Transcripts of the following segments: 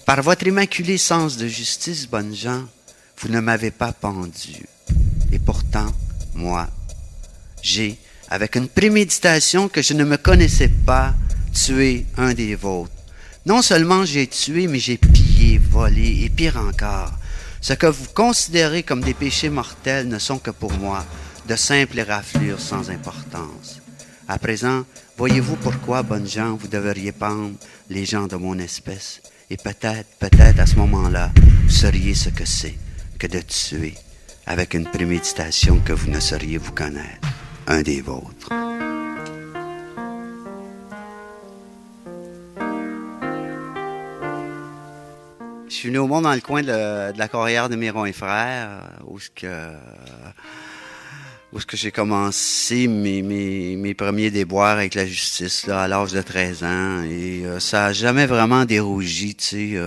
Par votre immaculé sens de justice, bonnes gens, vous ne m'avez pas pendu. Et pourtant, moi, j'ai, avec une préméditation que je ne me connaissais pas, tué un des vôtres. Non seulement j'ai tué, mais j'ai pillé, volé, et pire encore. Ce que vous considérez comme des péchés mortels ne sont que pour moi de simples éraflures sans importance. À présent, voyez-vous pourquoi, bonnes gens, vous devriez pendre les gens de mon espèce. Et peut-être à ce moment-là, vous sauriez ce que c'est que de tuer avec une préméditation que vous ne sauriez vous connaître, un des vôtres. Je suis venu au monde dans le coin de la carrière de Miron et Frères, où ce que j'ai commencé mes premiers déboires avec la justice là, à l'âge de 13 ans. Et ça a jamais vraiment dérougi, tu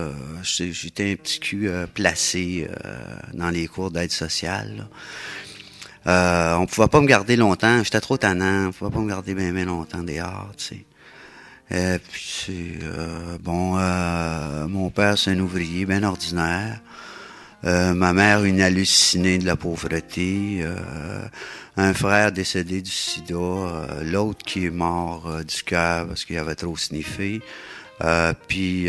sais. J'étais un petit cul placé dans les cours d'aide sociale. On pouvait pas me garder longtemps, j'étais trop tannant, on pouvait pas me garder bien longtemps dehors, tu sais. Mon père c'est un ouvrier bien ordinaire. Ma mère, une hallucinée de la pauvreté, un frère décédé du sida, l'autre qui est mort du cœur parce qu'il avait trop sniffé, puis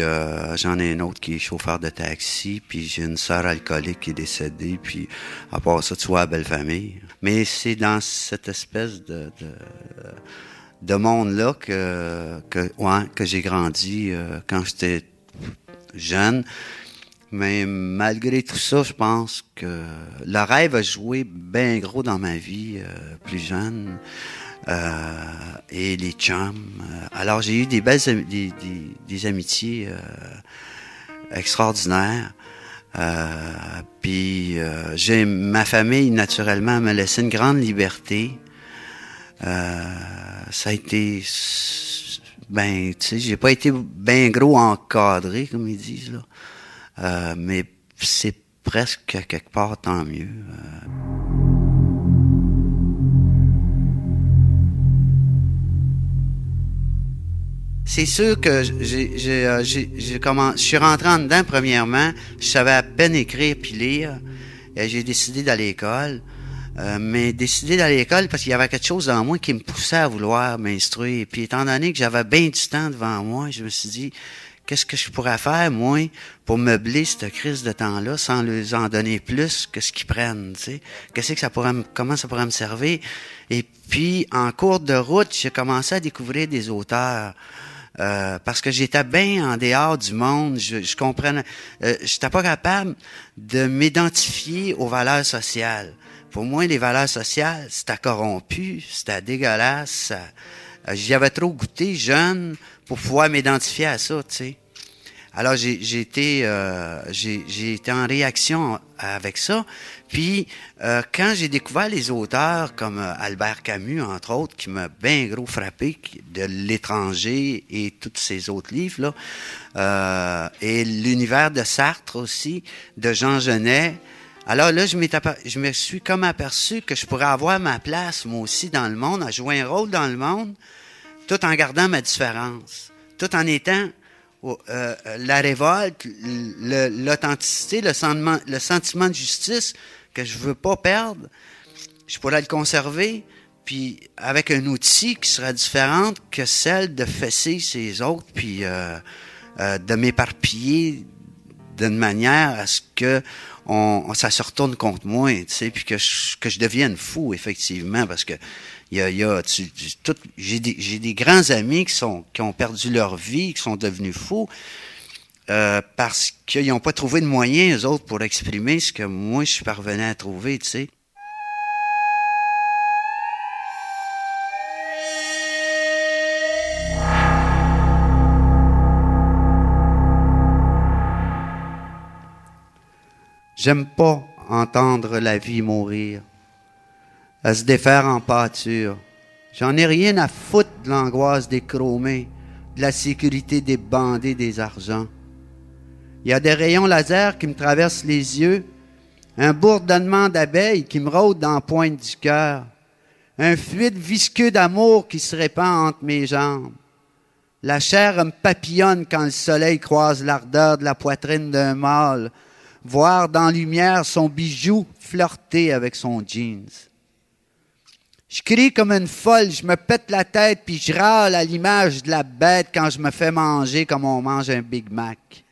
j'en ai un autre qui est chauffeur de taxi, puis j'ai une sœur alcoolique qui est décédée, puis à part ça, tu vois, belle famille. Mais c'est dans cette espèce de monde-là que j'ai grandi quand j'étais jeune. Mais malgré tout ça, je pense que le rêve a joué bien gros dans ma vie plus jeune. Et les chums. Alors j'ai eu des belles des amitiés extraordinaires. Puis ma famille naturellement m'a laissé une grande liberté. Ça a été tu sais, j'ai pas été bien gros encadré comme ils disent là. Mais c'est presque quelque part tant mieux. C'est sûr que je suis rentré en dedans premièrement, je savais à peine écrire puis lire. Et j'ai décidé d'aller à l'école. Mais décidé d'aller à l'école parce qu'il y avait quelque chose dans moi qui me poussait à vouloir m'instruire. Puis étant donné que j'avais bien du temps devant moi, je me suis dit, qu'est-ce que je pourrais faire, moi, pour meubler cette crise de temps-là sans leur en donner plus que ce qu'ils prennent, tu sais? Comment ça pourrait me servir? Et puis, en cours de route, j'ai commencé à découvrir des auteurs. Parce que j'étais bien en dehors du monde, je comprenais, j'étais pas capable de m'identifier aux valeurs sociales. Pour moi, les valeurs sociales, c'était corrompu, c'était dégueulasse. J'y avais trop goûté jeune pour pouvoir m'identifier à ça, tu sais. Alors j'ai été en réaction avec ça. Puis quand j'ai découvert les auteurs comme Albert Camus entre autres, qui m'a bien gros frappé, de L'étranger et tous ces autres livres là, et l'univers de Sartre aussi, de Jean Genet. Alors là, je me suis comme aperçu que je pourrais avoir ma place moi aussi dans le monde, à jouer un rôle dans le monde, tout en gardant ma différence, tout en étant la révolte, l'authenticité, le sentiment de justice que je veux pas perdre, je pourrais le conserver, puis avec un outil qui sera différent que celle de fesser ces autres, puis de m'éparpiller d'une manière à ce que ça se retourne contre moi, tu sais, puis que je devienne fou, effectivement, parce que j'ai des grands amis qui ont perdu leur vie, qui sont devenus fous, parce qu'ils n'ont pas trouvé de moyens, eux autres, pour exprimer ce que moi, je suis parvenu à trouver, tu sais. J'aime pas entendre la vie mourir, à se défaire en pâture. J'en ai rien à foutre de l'angoisse des chromés, de la sécurité des bandés des argents. Il y a des rayons laser qui me traversent les yeux, un bourdonnement d'abeilles qui me rôde dans la pointe du cœur, un fluide visqueux d'amour qui se répand entre mes jambes. La chair me papillonne quand le soleil croise l'ardeur de la poitrine d'un mâle, voir dans la lumière son bijou flirter avec son jeans. Je crie comme une folle, je me pète la tête puis je râle à l'image de la bête quand je me fais manger comme on mange un Big Mac.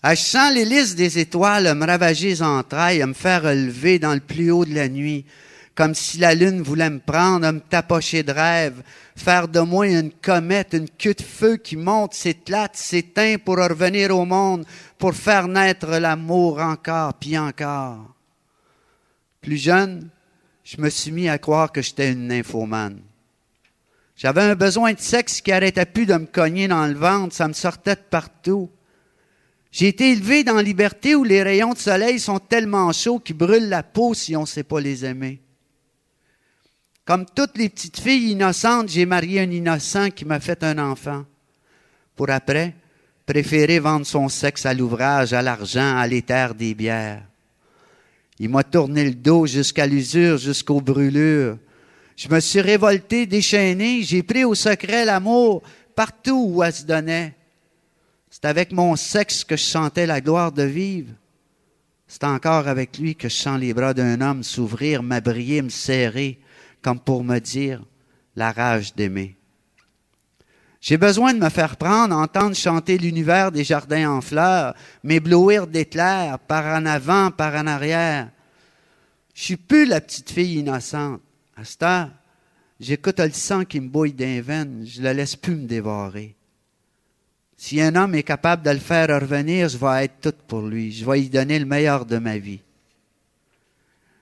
Je sens l'hélice des étoiles me ravager les entrailles, me faire relever dans le plus haut de la nuit, comme si la lune voulait me prendre, me tapocher de rêve, faire de moi une comète, une queue de feu qui monte, s'éclate, s'éteint pour revenir au monde, pour faire naître l'amour encore puis encore. Plus jeune, je me suis mis à croire que j'étais une nymphomane. J'avais un besoin de sexe qui arrêtait plus de me cogner dans le ventre, ça me sortait de partout. J'ai été élevé dans la liberté où les rayons de soleil sont tellement chauds qu'ils brûlent la peau si on ne sait pas les aimer. Comme toutes les petites filles innocentes, j'ai marié un innocent qui m'a fait un enfant. Pour après, préférer vendre son sexe à l'ouvrage, à l'argent, à l'éther des bières. Il m'a tourné le dos jusqu'à l'usure, jusqu'aux brûlures. Je me suis révolté, déchaîné, j'ai pris au secret l'amour partout où elle se donnait. C'est avec mon sexe que je sentais la gloire de vivre. C'est encore avec lui que je sens les bras d'un homme s'ouvrir, m'abrier, me serrer, comme pour me dire la rage d'aimer. J'ai besoin de me faire prendre, entendre chanter l'univers des jardins en fleurs, m'éblouir d'éclairs, par en avant, par en arrière. Je suis plus la petite fille innocente. À cette heure, j'écoute le sang qui me bouille dans les veines, je le laisse plus me dévorer. Si un homme est capable de le faire revenir, je vais être toute pour lui. Je vais lui donner le meilleur de ma vie.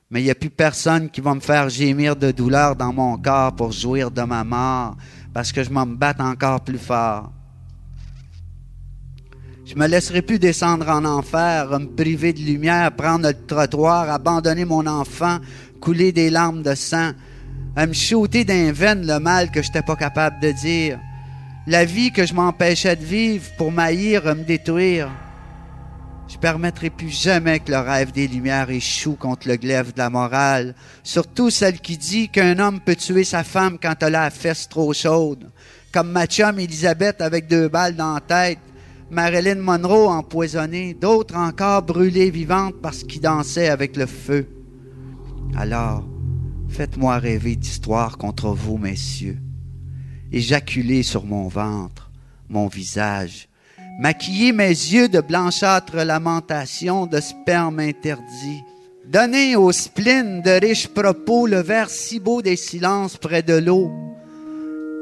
Mais il n'y a plus personne qui va me faire gémir de douleur dans mon corps pour jouir de ma mort, parce que je vais me battre encore plus fort. Je me laisserai plus descendre en enfer, me priver de lumière, prendre le trottoir, abandonner mon enfant, couler des larmes de sang, à me shooter d'un veine le mal que je n'étais pas capable de dire. La vie que je m'empêchais de vivre pour m'haïr, me détruire. Je ne permettrai plus jamais que le rêve des Lumières échoue contre le glaive de la morale, surtout celle qui dit qu'un homme peut tuer sa femme quand elle a la fesse trop chaude, comme ma chum Elisabeth avec 2 balles dans la tête, Marilyn Monroe empoisonnée, d'autres encore brûlées vivantes parce qu'ils dansaient avec le feu. Alors, faites-moi rêver d'histoire contre vous, messieurs. Éjaculez sur mon ventre, mon visage, maquillez mes yeux de blanchâtre lamentation, de sperme interdit. Donnez au spleen de riches propos le vers si beau des silences près de l'eau,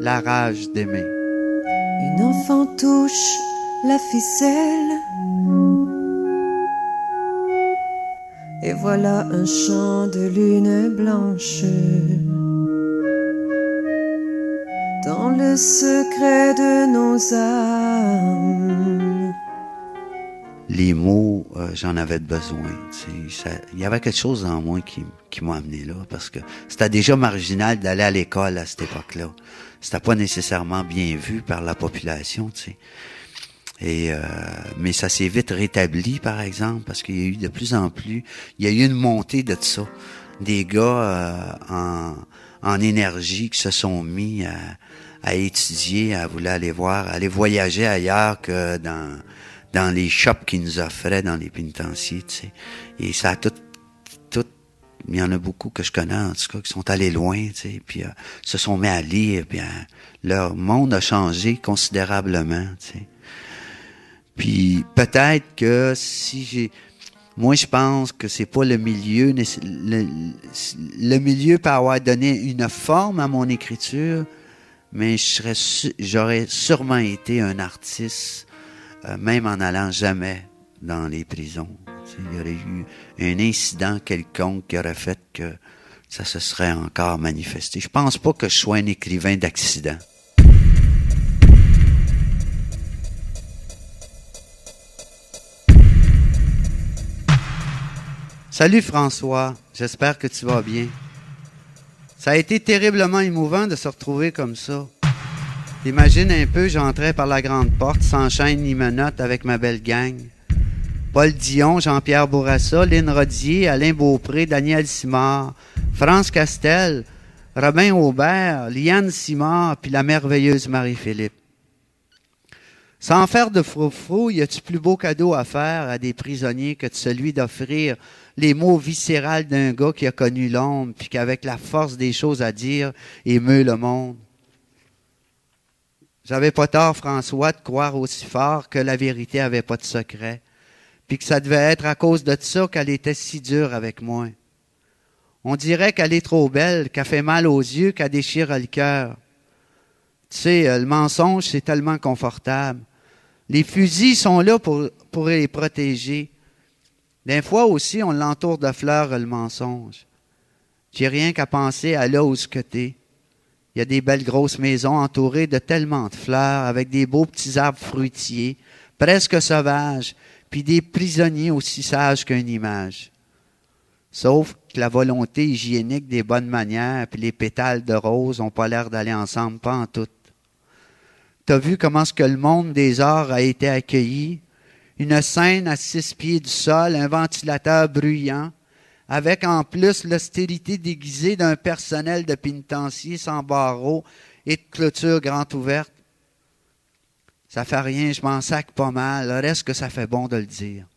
la rage d'aimer. Une enfant touche la ficelle, et voilà un champ de lune blanche. Dans le secret de nos âmes. Les mots, j'en avais besoin. Il y avait quelque chose en moi qui m'a amené là, parce que c'était déjà marginal d'aller à l'école à cette époque-là. C'était pas nécessairement bien vu par la population, tu sais. Mais ça s'est vite rétabli, par exemple, parce qu'il y a eu de plus en plus, il y a eu une montée de ça. Des gars en énergie qui se sont mis à étudier, à vouloir aller voyager ailleurs que dans les shops qu'ils nous offraient dans les pénitenciers, tu sais. Et ça a tout, il y en a beaucoup que je connais, en tout cas, qui sont allés loin, tu sais, puis se sont mis à lire, puis leur monde a changé considérablement, tu sais. Puis peut-être que moi, je pense que c'est pas le milieu. Le milieu peut avoir donné une forme à mon écriture, mais j'aurais sûrement été un artiste, même en n'allant jamais dans les prisons. Il y aurait eu un incident quelconque qui aurait fait que ça se serait encore manifesté. Je pense pas que je sois un écrivain d'accident. Salut François, j'espère que tu vas bien. Ça a été terriblement émouvant de se retrouver comme ça. Imagine un peu, j'entrais par la grande porte, sans chaîne ni menottes, avec ma belle gang. Paul Dion, Jean-Pierre Bourassa, Lynn Rodier, Alain Beaupré, Daniel Simard, France Castel, Robin Aubert, Liane Simard, puis la merveilleuse Marie-Philippe. Sans faire de froufrou, y a-tu plus beau cadeau à faire à des prisonniers que de celui d'offrir les mots viscérales d'un gars qui a connu l'ombre, puis qu'avec la force des choses à dire, émeut le monde? J'avais pas tort, François, de croire aussi fort que la vérité avait pas de secret, puis que ça devait être à cause de ça qu'elle était si dure avec moi. On dirait qu'elle est trop belle, qu'elle fait mal aux yeux, qu'elle déchire le cœur. Tu sais, le mensonge, c'est tellement confortable. Les fusils sont là pour les protéger. Des fois aussi, on l'entoure de fleurs, le mensonge. J'ai rien qu'à penser à là où ce que t'es. Il y a des belles grosses maisons entourées de tellement de fleurs, avec des beaux petits arbres fruitiers, presque sauvages, puis des prisonniers aussi sages qu'une image. Sauf que la volonté hygiénique des bonnes manières puis les pétales de rose n'ont pas l'air d'aller ensemble, pas en tout. T'as vu comment ce que le monde des arts a été accueilli? Une scène à 6 pieds du sol, un ventilateur bruyant, avec en plus l'austérité déguisée d'un personnel de pénitencier sans barreaux et de clôture grande ouverte. Ça fait rien, je m'en sac pas mal, reste que ça fait bon de le dire.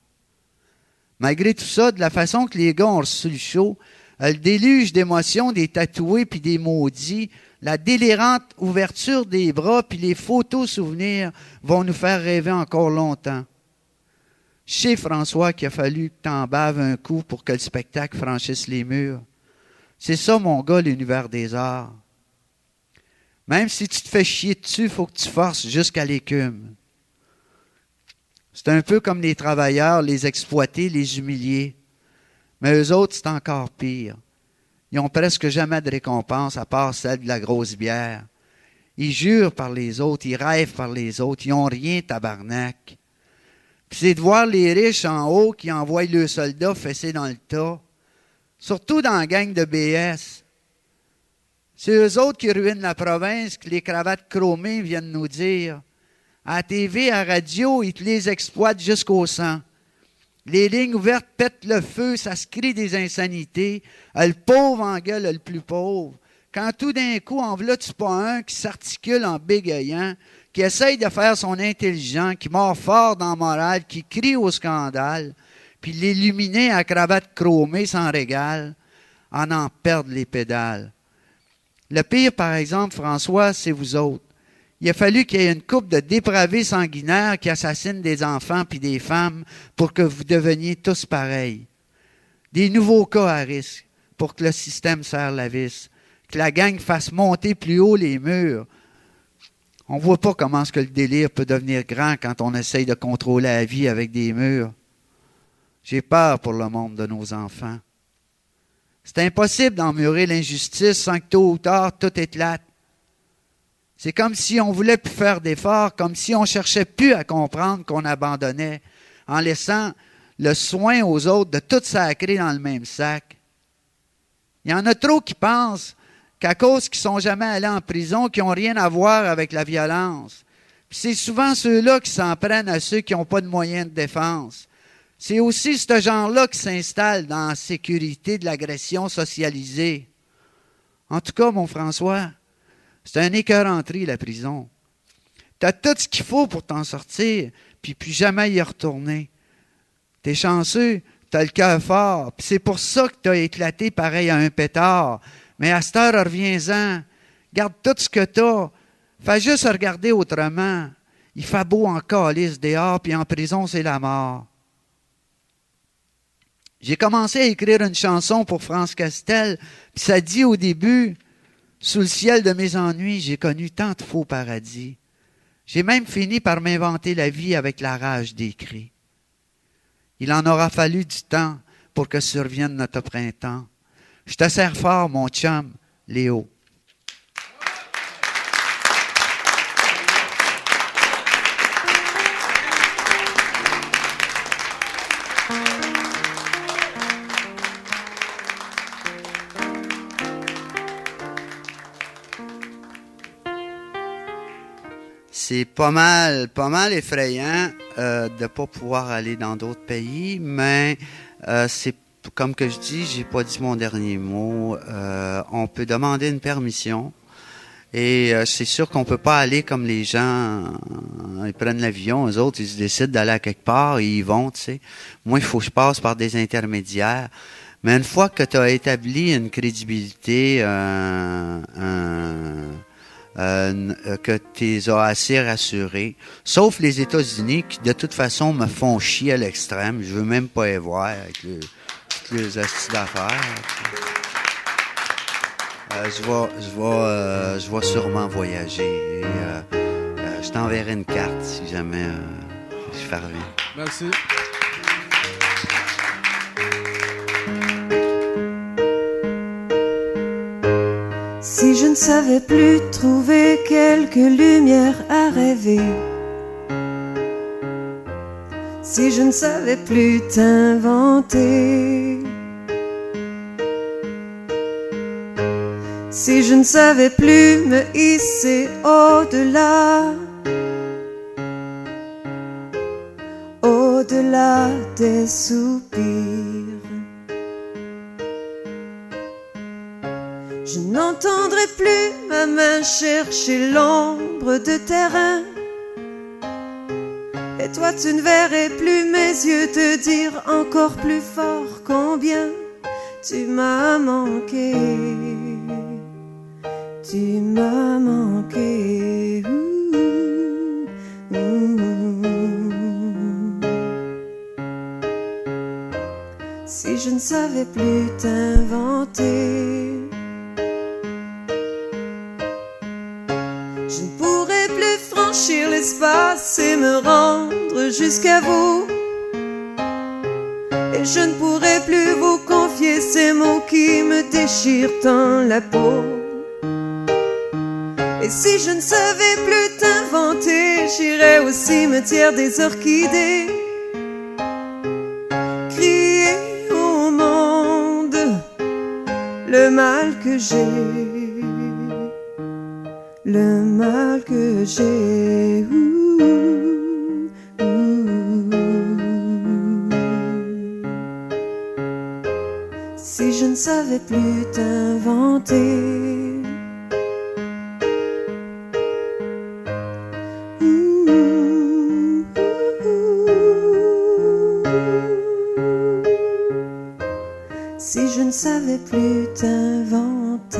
Malgré tout ça, de la façon que les gars ont reçu le show, le déluge d'émotions des tatoués puis des maudits, la délirante ouverture des bras puis les photos souvenirs vont nous faire rêver encore longtemps. Je sais, François, qu'il a fallu que t'en baves un coup pour que le spectacle franchisse les murs. C'est ça, mon gars, l'univers des arts. Même si tu te fais chier dessus, il faut que tu forces jusqu'à l'écume. C'est un peu comme les travailleurs, les exploités, les humiliés. Mais eux autres, c'est encore pire. Ils n'ont presque jamais de récompense à part celle de la grosse bière. Ils jurent par les autres, ils rêvent par les autres, ils n'ont rien, tabarnak. Puis c'est de voir les riches en haut qui envoient leurs soldats fessés dans le tas. Surtout dans la gang de BS. C'est eux autres qui ruinent la province, que les cravates chromées viennent nous dire. À la TV, à la radio, ils te les exploitent jusqu'au sang. Les lignes ouvertes pètent le feu, ça se crie des insanités. Le pauvre engueule le plus pauvre. Quand tout d'un coup, en v'là-tu pas un qui s'articule en bégayant, qui essaye de faire son intelligent, qui mord fort dans la morale, qui crie au scandale, puis l'illuminé à cravate chromée s'en régale, en perdre les pédales. Le pire, par exemple, François, c'est vous autres. Il a fallu qu'il y ait une couple de dépravés sanguinaires qui assassinent des enfants puis des femmes pour que vous deveniez tous pareils. Des nouveaux cas à risque pour que le système serre la vis, que la gang fasse monter plus haut les murs. On voit pas comment est-ce que le délire peut devenir grand quand on essaye de contrôler la vie avec des murs. J'ai peur pour le monde de nos enfants. C'est impossible d'emmurer l'injustice sans que tôt ou tard tout éclate. C'est comme si on voulait plus faire d'efforts, comme si on cherchait plus à comprendre qu'on abandonnait, en laissant le soin aux autres de tout sacrer dans le même sac. Il y en a trop qui pensent qu'à cause qu'ils sont jamais allés en prison, qu'ils n'ont rien à voir avec la violence. Puis c'est souvent ceux-là qui s'en prennent à ceux qui n'ont pas de moyens de défense. C'est aussi ce genre-là qui s'installe dans la sécurité de l'agression socialisée. En tout cas, mon François, c'est un écœuranterie, la prison. Tu as tout ce qu'il faut pour t'en sortir, puis plus jamais y retourner. T'es chanceux, tu as le cœur fort, puis c'est pour ça que tu as éclaté pareil à un pétard. Mais à cette heure, reviens-en. Garde tout ce que tu as. Fais juste regarder autrement. Il fait beau en calice dehors, puis en prison, c'est la mort. J'ai commencé à écrire une chanson pour France Castel, puis ça dit au début... Sous le ciel de mes ennuis, j'ai connu tant de faux paradis. J'ai même fini par m'inventer la vie avec la rage des cris. Il en aura fallu du temps pour que survienne notre printemps. Je te serre fort, mon chum, Léo. C'est pas mal effrayant de ne pas pouvoir aller dans d'autres pays, mais c'est comme que je dis, j'ai pas dit mon dernier mot. On peut demander une permission Et c'est sûr qu'on peut pas aller comme les gens, ils prennent l'avion, eux autres, ils se décident d'aller à quelque part, ils y vont, tu sais. Moi, il faut que je passe par des intermédiaires. Mais une fois que tu as établi une crédibilité, que tu les as assez rassurés, sauf les États-Unis qui, de toute façon, me font chier à l'extrême. Je veux même pas les voir avec toutes les astuces d'affaires. Je vais sûrement voyager. Et, je t'enverrai une carte si jamais je fais rien. Merci. Si je ne savais plus trouver quelques lumières à rêver, si je ne savais plus t'inventer, si je ne savais plus me hisser au-delà, au-delà des soupirs, je n'entendrai plus ma main chercher l'ombre de terrain. Et toi tu ne verrais plus mes yeux te dire encore plus fort combien tu m'as manqué. Tu m'as manqué. Si je ne savais plus t'inventer, je ne pourrais plus franchir l'espace et me rendre jusqu'à vous. Et je ne pourrais plus vous confier ces mots qui me déchirent tant la peau. Et si je ne savais plus t'inventer, j'irais au cimetière des orchidées, crier au monde le mal que j'ai, le mal que j'ai. Si je ne savais plus t'inventer, si je ne savais plus t'inventer.